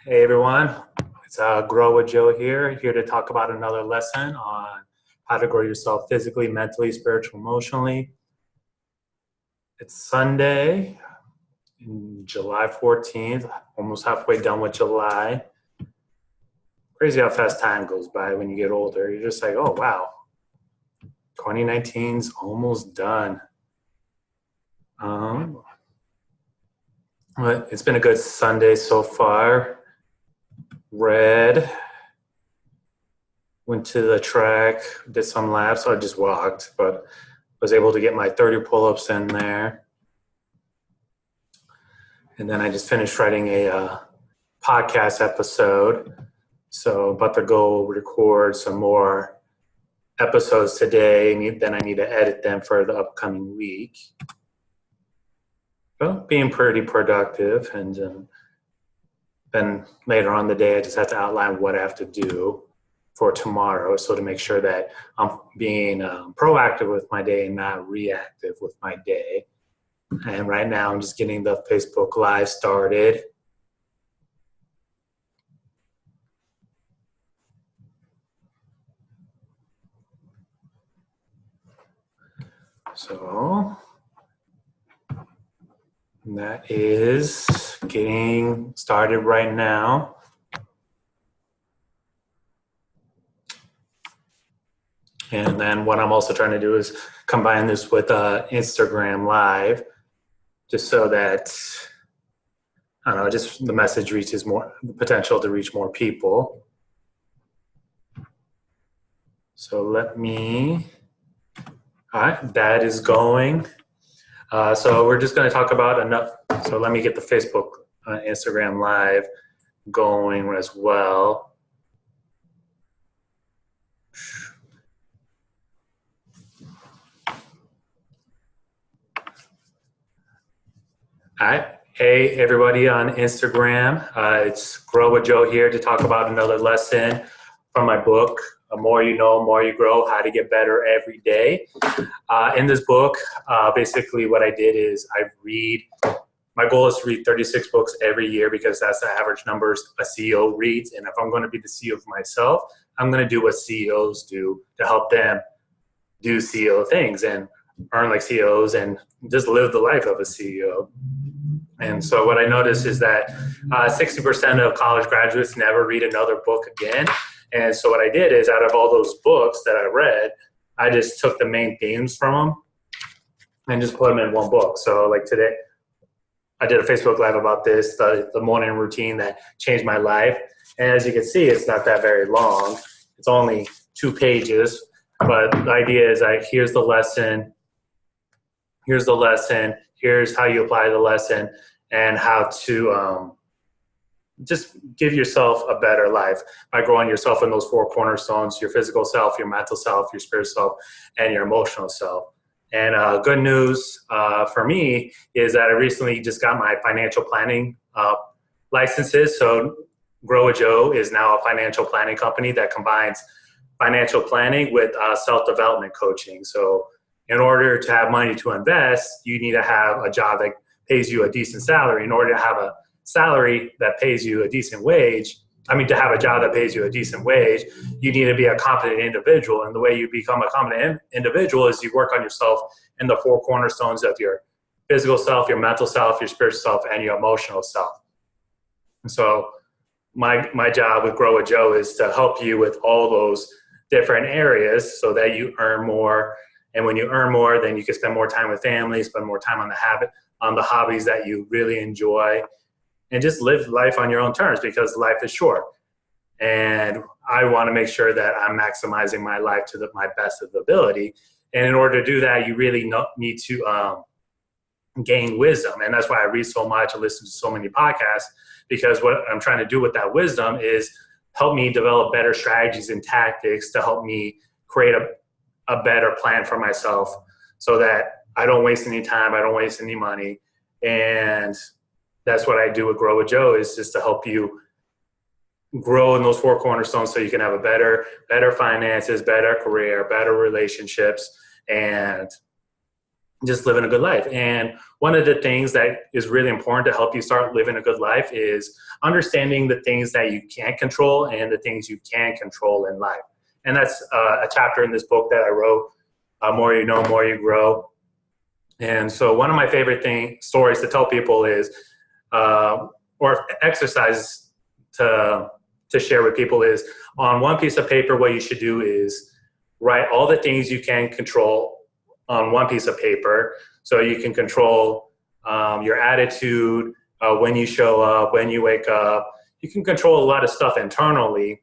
Hey everyone, it's Grow with Joe here to talk about another lesson on how to grow yourself physically, mentally, spiritually, emotionally. It's Sunday, July 14th, almost halfway done with July. Crazy how fast time goes by when you get older. You're just like, oh wow, 2019's almost done. Um, but it's been a good Sunday so far. Read, went to the track, did some laps. So I just walked, but was able to get my 30 pull-ups in there. And then I just finished writing a podcast episode. So about to go record some more episodes today, and then I need to edit them for the upcoming week. Well, being pretty productive, and then later on the day, I just have to outline what I have to do for tomorrow, so to make sure that I'm being proactive with my day and not reactive with my day. And right now, I'm just getting the Facebook Live started. So that is getting started right now. And then what I'm also trying to do is combine this with Instagram Live, just so that, I don't know, just the message reaches more, the potential to reach more people. So all right, that is going. So we're just going to talk about enough. So let me get the Facebook, Instagram Live going as well. All right. Hey, everybody on Instagram. It's Grow with Joe here to talk about another lesson from my book, More You Know, More You Grow, How to Get Better Every Day. In this book, basically what I did is my goal is to read 36 books every year because that's the average numbers a CEO reads. And if I'm going to be the CEO of myself, I'm going to do what CEOs do to help them do CEO things and earn like CEOs and just live the life of a CEO. And so what I noticed is that 60% of college graduates never read another book again. And so what I did is, out of all those books that I read, I just took the main themes from them and just put them in one book. So like today, I did a Facebook Live about this, the morning routine that changed my life. And as you can see, it's not that very long. It's only 2 pages. But the idea is here's the lesson, here's how you apply the lesson, and how to just give yourself a better life by growing yourself in those 4 cornerstones: your physical self, your mental self, your spiritual self, and your emotional self. And good news for me is that I recently just got my financial planning licenses. So Grow with Joe is now a financial planning company that combines financial planning with self-development coaching. So in order to have money to invest, you need to have a job that pays you a decent salary. In order to have a salary that pays you a decent wage, to have a job that pays you a decent wage, you need to be a competent individual. And the way you become a competent individual is you work on yourself in the 4 cornerstones of your physical self, your mental self, your spiritual self, and your emotional self. And so my job with Grow with Joe is to help you with all those different areas so that you earn more. And when you earn more, then you can spend more time with family, spend more time on the hobbies that you really enjoy, and just live life on your own terms, because life is short. And I want to make sure that I'm maximizing my life to my best of ability. And in order to do that, you really need to gain wisdom. And that's why I read so much, I listen to so many podcasts, because what I'm trying to do with that wisdom is help me develop better strategies and tactics to help me create a better plan for myself, so that I don't waste any time, I don't waste any money. And that's what I do with Grow with Joe, is just to help you grow in those 4 cornerstones so you can have a better finances, better career, better relationships, and just living a good life. And one of the things that is really important to help you start living a good life is understanding the things that you can't control and the things you can control in life. And that's a chapter in this book that I wrote, More You Know, More You Grow. And so one of my favorite stories to tell people is, or exercise to share with people is, on one piece of paper, what you should do is write all the things you can control on one piece of paper. So you can control your attitude, when you show up, when you wake up. You can control a lot of stuff internally.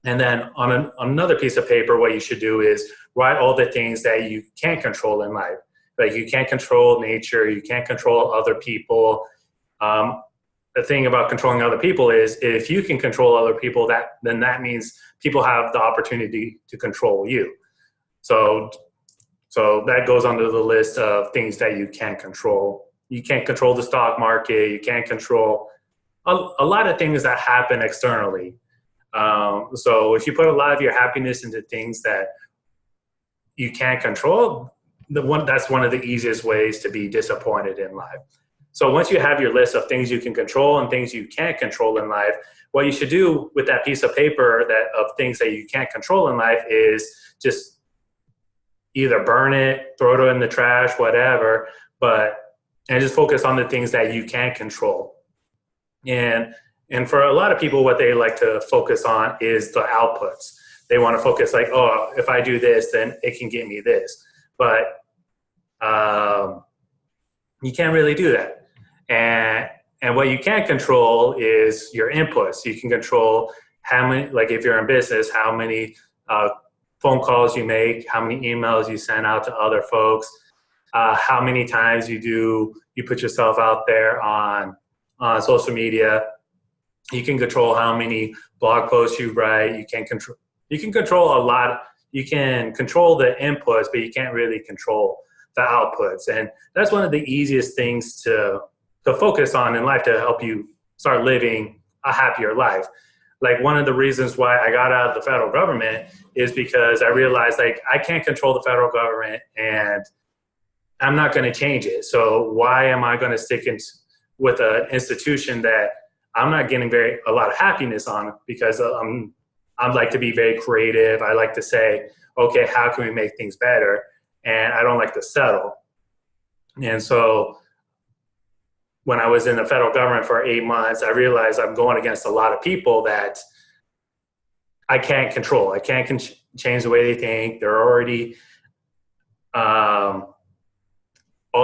And then on another piece of paper, what you should do is write all the things that you can't control in life. Like, you can't control nature, you can't control other people. The thing about controlling other people is, if you can control other people, then that means people have the opportunity to control you. So that goes under the list of things that you can't control. You can't control the stock market. You can't control a lot of things that happen externally. So if you put a lot of your happiness into things that you can't control, that's one of the easiest ways to be disappointed in life. So once you have your list of things you can control and things you can't control in life, what you should do with that piece of paper of things that you can't control in life is just either burn it, throw it in the trash, whatever, and just focus on the things that you can control. And for a lot of people, what they like to focus on is the outputs. They want to focus like, oh, if I do this, then it can get me this. But you can't really do that. And what you can't control is your inputs. You can control how many, like if you're in business, how many phone calls you make, how many emails you send out to other folks, how many times you put yourself out there on social media. You can control how many blog posts you write. You can control a lot. You can control the inputs, but you can't really control the outputs. And that's one of the easiest things to focus on in life to help you start living a happier life. Like, one of the reasons why I got out of the federal government is because I realized, like, I can't control the federal government and I'm not going to change it. So why am I going to stick with an institution that I'm not getting a lot of happiness on? Because I'd like to be very creative. I like to say, okay, how can we make things better? And I don't like to settle. And so when I was in the federal government for 8 months, I realized I'm going against a lot of people that I can't control. I can't change the way they think. They're already, all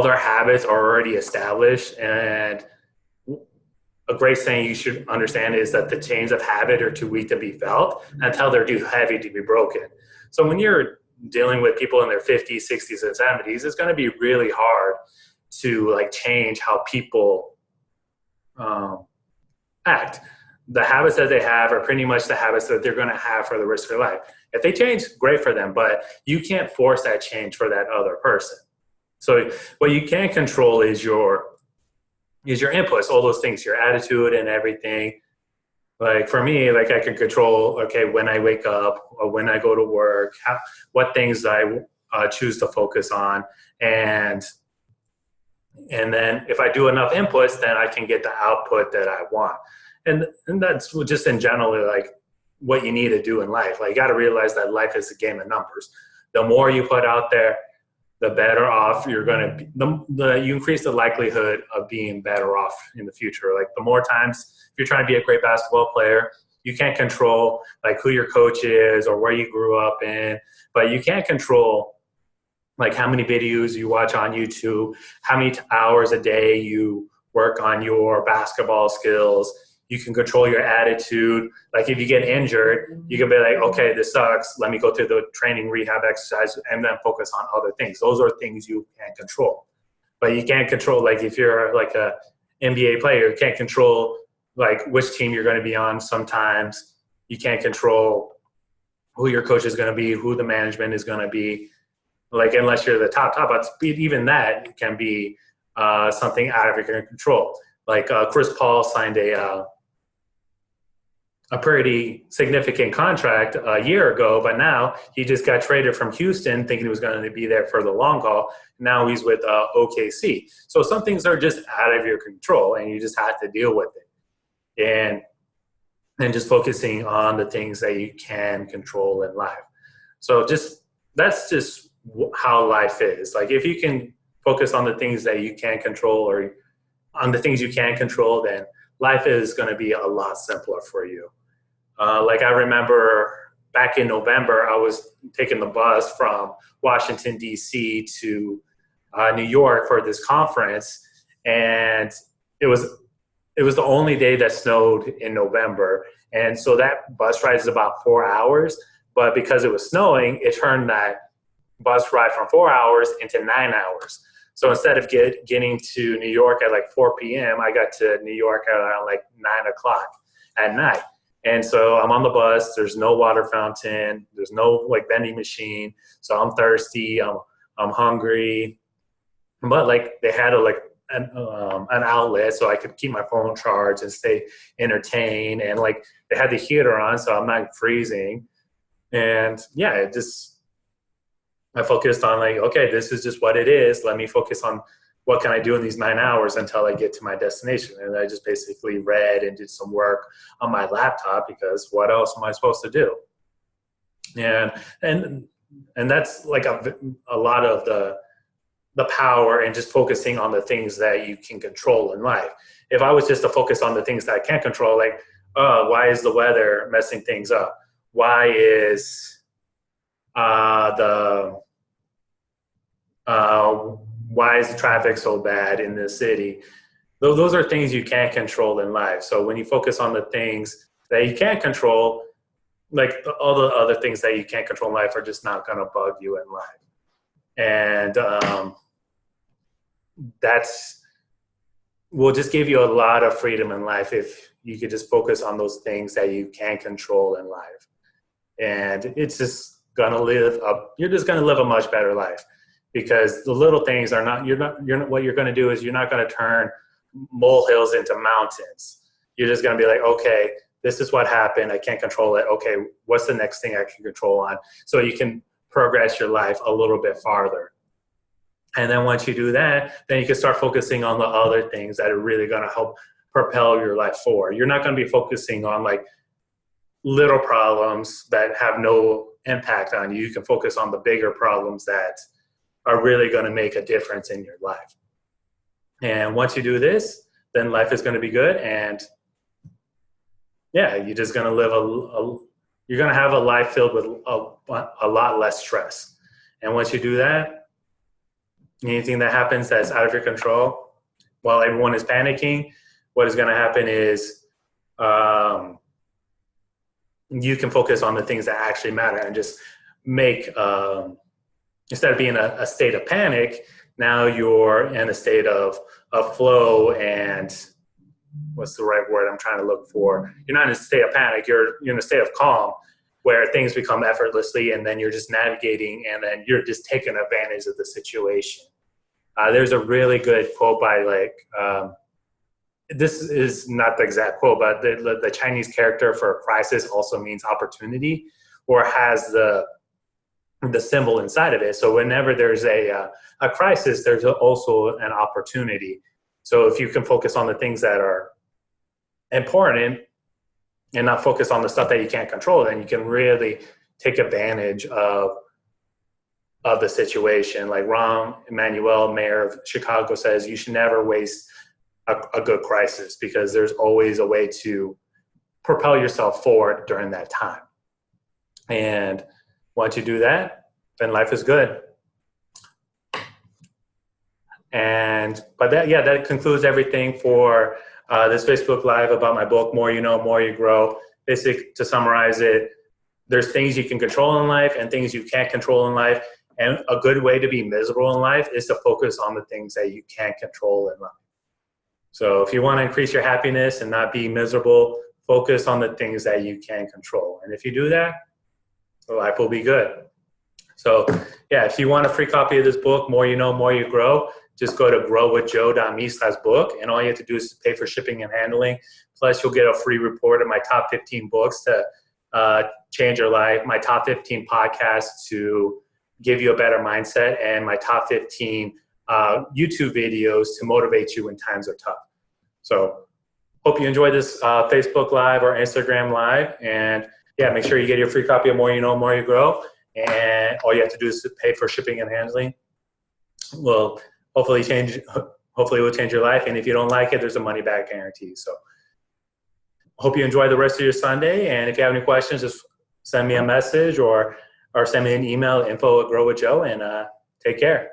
their habits are already established. And a great saying you should understand is that the chains of habit are too weak to be felt until they're too heavy to be broken. So when you're dealing with people in their 50s, 60s, and 70s, it's going to be really hard to like change how people act. The habits that they have are pretty much the habits that they're going to have for the rest of their life. If they change, great for them, but you can't force that change for that other person. So what you can control is your inputs, all those things, your attitude and everything. Like for me, like I can control, okay, when I wake up or when I go to work, what things I choose to focus on. And then if I do enough inputs, then I can get the output that I want. And that's just in general, like what you need to do in life. Like you got to realize that life is a game of numbers. The more you put out there, the better off you're going to be. You increase the likelihood of being better off in the future. Like the more times, if you're trying to be a great basketball player, you can't control like who your coach is or where you grew up in, but you can't control like how many videos you watch on YouTube, how many hours a day you work on your basketball skills. You can control your attitude. Like if you get injured, you can be like, okay, this sucks. Let me go through the training rehab exercise and then focus on other things. Those are things you can control. But you can't control, like if you're like a NBA player, you can't control like which team you're going to be on sometimes. You can't control who your coach is going to be, who the management is going to be. Like unless you're the top, but even that can be something out of your control. Like Chris Paul signed a a pretty significant contract a year ago, but now he just got traded from Houston thinking he was going to be there for the long haul. Now he's with OKC. So some things are just out of your control and you just have to deal with it. And just focusing on the things that you can control in life. So that's just how life is. Like if you can focus on the things that you can control or on the things you can control, then life is going to be a lot simpler for you. Like I remember back in November, I was taking the bus from Washington, D.C. to New York for this conference. And it was the only day that snowed in November. And so that bus ride is about 4 hours. But because it was snowing, it turned that bus ride from 4 hours into 9 hours. So instead of getting to New York at like 4 p.m., I got to New York at around like 9 o'clock at night. And so I'm on the bus. There's no water fountain. There's no like vending machine. So I'm thirsty. I'm hungry. But like they had an outlet so I could keep my phone charged and stay entertained. And like they had the heater on, so I'm not freezing. And yeah, I focused on like, okay, this is just what it is. Let me focus on what can I do in these 9 hours until I get to my destination. And I just basically read and did some work on my laptop because what else am I supposed to do? And that's like a lot of the power and just focusing on the things that you can control in life. If I was just to focus on the things that I can't control, like, why is the weather messing things up? Why is why is the traffic so bad in this city? Those are things you can't control in life. So when you focus on the things that you can't control, like all the other things that you can't control in life are just not going to bug you in life. And will just give you a lot of freedom in life if you could just focus on those things that you can control in life. And it's just you're just going to live a much better life because the little things are not, what you're going to do is you're not going to turn molehills into mountains. You're just going to be like, okay, this is what happened. I can't control it. Okay, what's the next thing I can control on? So you can progress your life a little bit farther. And then once you do that, then you can start focusing on the other things that are really going to help propel your life forward. You're not going to be focusing on like little problems that have no impact on you. You can focus on the bigger problems that are really going to make a difference in your life. And once you do this, then life is going to be good. And yeah, you're just going to live you're going to have a life filled with a lot less stress. And once you do that, anything that happens that's out of your control, while everyone is panicking, what is going to happen is you can focus on the things that actually matter and just make, instead of being a state of panic, now you're in a state of flow and what's the right word I'm trying to look for? You're not in a state of panic, you're in a state of calm where things become effortlessly and then you're just navigating and then you're just taking advantage of the situation. There's a really good quote by this is not the exact quote, but the Chinese character for crisis also means opportunity or has the symbol inside of it. So whenever there's a crisis, there's also an opportunity. So if you can focus on the things that are important and not focus on the stuff that you can't control, then you can really take advantage of the situation. Like Rahm Emanuel, mayor of Chicago, says you should never waste a good crisis because there's always a way to propel yourself forward during that time. And once you do that, then life is good. But that concludes everything for this Facebook Live about my book, More You Know, More You Grow. Basically, to summarize it, there's things you can control in life and things you can't control in life. And a good way to be miserable in life is to focus on the things that you can't control in life. So if you want to increase your happiness and not be miserable, focus on the things that you can control. And if you do that, life will be good. So yeah, if you want a free copy of this book, More You Know, More You Grow, just go to growwithjoe.me/book. And all you have to do is pay for shipping and handling. Plus, you'll get a free report of my top 15 books to change your life, my top 15 podcasts to give you a better mindset, and my top 15 YouTube videos to motivate you when times are tough. So hope you enjoy this Facebook Live or Instagram Live. And yeah, make sure you get your free copy of More You Know, More You Grow. And all you have to do is pay for shipping and handling. Well, hopefully it will change your life. And if you don't like it, there's a money back guarantee. So hope you enjoy the rest of your Sunday. And if you have any questions, just send me a message or send me an email, info@growwithjoe, and take care.